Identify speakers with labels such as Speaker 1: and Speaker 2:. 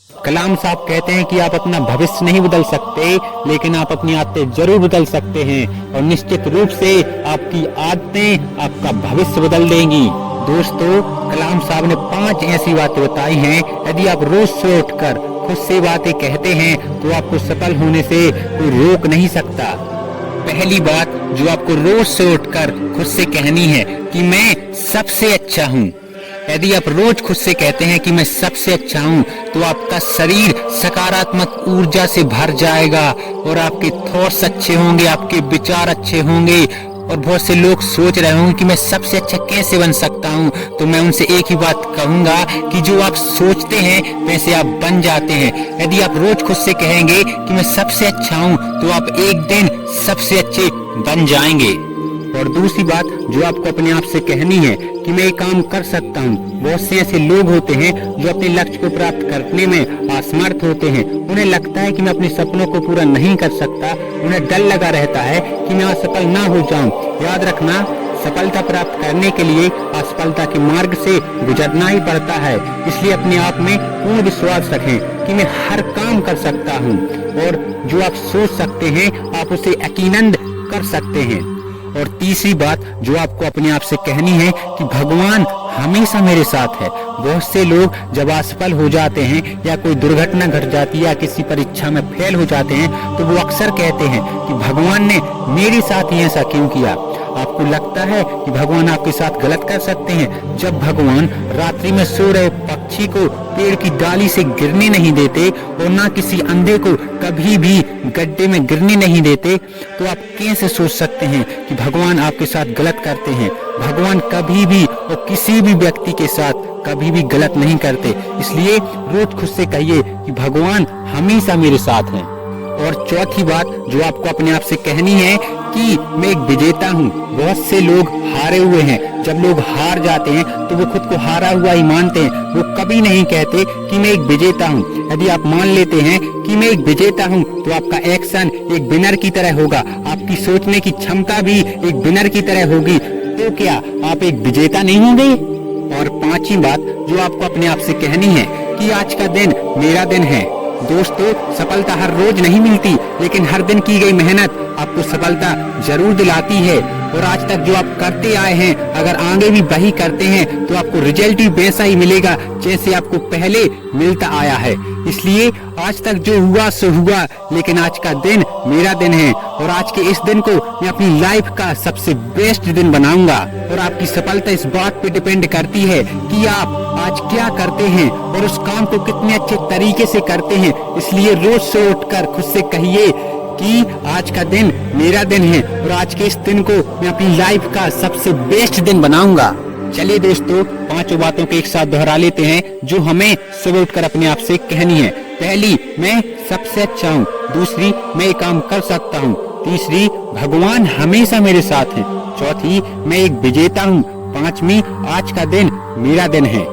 Speaker 1: कलाम साहब कहते हैं कि आप अपना भविष्य नहीं बदल सकते, लेकिन आप अपनी आदतें जरूर बदल सकते हैं और निश्चित रूप से आपकी आदतें आपका भविष्य बदल देंगी। दोस्तों, कलाम साहब ने 5 ऐसी बातें बताई हैं, यदि आप रोज से उठकर खुद से बातें कहते हैं तो आपको सफल होने से कोई रोक नहीं सकता। पहली बात जो आपको रोज से उठकर खुद से कहनी है कि मैं सबसे अच्छा हूँ। यदि आप रोज खुद से कहते हैं कि मैं सबसे अच्छा हूँ तो आपका शरीर सकारात्मक ऊर्जा से भर जाएगा और आपके थॉट्स अच्छे होंगे, आपके विचार अच्छे होंगे। और बहुत से लोग सोच रहे होंगे कि मैं सबसे अच्छा कैसे बन सकता हूँ, तो मैं उनसे एक ही बात कहूंगा कि जो आप सोचते हैं वैसे आप बन जाते हैं। यदि आप रोज खुद से कहेंगे कि मैं सबसे अच्छा हूँ तो आप एक दिन सबसे अच्छे बन जाएंगे। और दूसरी बात जो आपको अपने आप से कहनी है कि मैं ये काम कर सकता हूँ। बहुत से ऐसे लोग होते हैं जो अपने लक्ष्य को प्राप्त करने में असमर्थ होते हैं। उन्हें लगता है कि मैं अपने सपनों को पूरा नहीं कर सकता। उन्हें डर लगा रहता है कि मैं असफल ना हो जाऊं। याद रखना, सफलता प्राप्त करने के लिए असफलता के मार्ग से गुजरना ही पड़ता है। इसलिए अपने आप में पूर्ण विश्वास रखें कि मैं हर काम कर सकता हूँ और जो आप सोच सकते हैं आप उसे यकीनन कर सकते हैं। और तीसरी बात जो आपको अपने आप से कहनी है कि भगवान हमेशा मेरे साथ है। बहुत से लोग जब असफल हो जाते हैं या कोई दुर्घटना घट जाती है या किसी परीक्षा में फेल हो जाते हैं तो वो अक्सर कहते हैं कि भगवान ने मेरे साथ ही ऐसा क्यों किया। आपको लगता है कि भगवान आपके साथ गलत कर सकते हैं? जब भगवान रात्रि में सो रहे पक्षी को पेड़ की डाली से गिरने नहीं देते और ना किसी अंधे को कभी भी गड्ढे में गिरने नहीं देते, तो आप कैसे सोच सकते हैं कि भगवान आपके साथ गलत करते हैं? भगवान कभी भी और किसी भी व्यक्ति के साथ कभी भी गलत नहीं करते। इसलिए रोज खुद से कहिए कि भगवान हमेशा मेरे साथ है। और चौथी बात जो आपको अपने आप से कहनी है कि मैं एक विजेता हूँ। बहुत से लोग हारे हुए हैं। जब लोग हार जाते हैं तो वो खुद को हारा हुआ ही मानते हैं। वो कभी नहीं कहते कि मैं एक विजेता हूँ। यदि आप मान लेते हैं कि मैं एक विजेता हूँ तो आपका एक्शन एक विनर की तरह होगा। आपकी सोचने की क्षमता भी एक विनर की तरह होगी। तो क्या आप एक विजेता नहीं होंगे? और पांचवी बात जो आपको अपने आप से कहनी है कि आज का दिन मेरा दिन है। दोस्तों, सफलता हर रोज नहीं मिलती, लेकिन हर दिन की गई मेहनत आपको सफलता जरूर दिलाती है। और आज तक जो आप करते आए हैं, अगर आगे भी वही करते हैं तो आपको रिजल्ट भी वैसा ही मिलेगा जैसे आपको पहले मिलता आया है। इसलिए आज तक जो हुआ सो हुआ, लेकिन आज का दिन मेरा दिन है और आज के इस दिन को मैं अपनी लाइफ का सबसे बेस्ट दिन बनाऊंगा। और आपकी सफलता इस बात पे डिपेंड करती है कि आप आज क्या करते हैं और उस काम को कितने अच्छे तरीके से करते हैं। इसलिए रोज से उठकर खुद से कहिए कि आज का दिन मेरा दिन है और आज के इस दिन को मैं अपनी लाइफ का सबसे बेस्ट दिन बनाऊंगा। चलिए दोस्तों, 5 बातों को एक साथ दोहरा लेते हैं जो हमें सुबह उठकर अपने आप से कहनी है। पहली, मैं सबसे अच्छा हूँ। दूसरी, मैं ये काम कर सकता हूँ। तीसरी, भगवान हमेशा मेरे साथ है। चौथी, मैं एक विजेता हूँ। पांचवी, आज का दिन मेरा दिन है।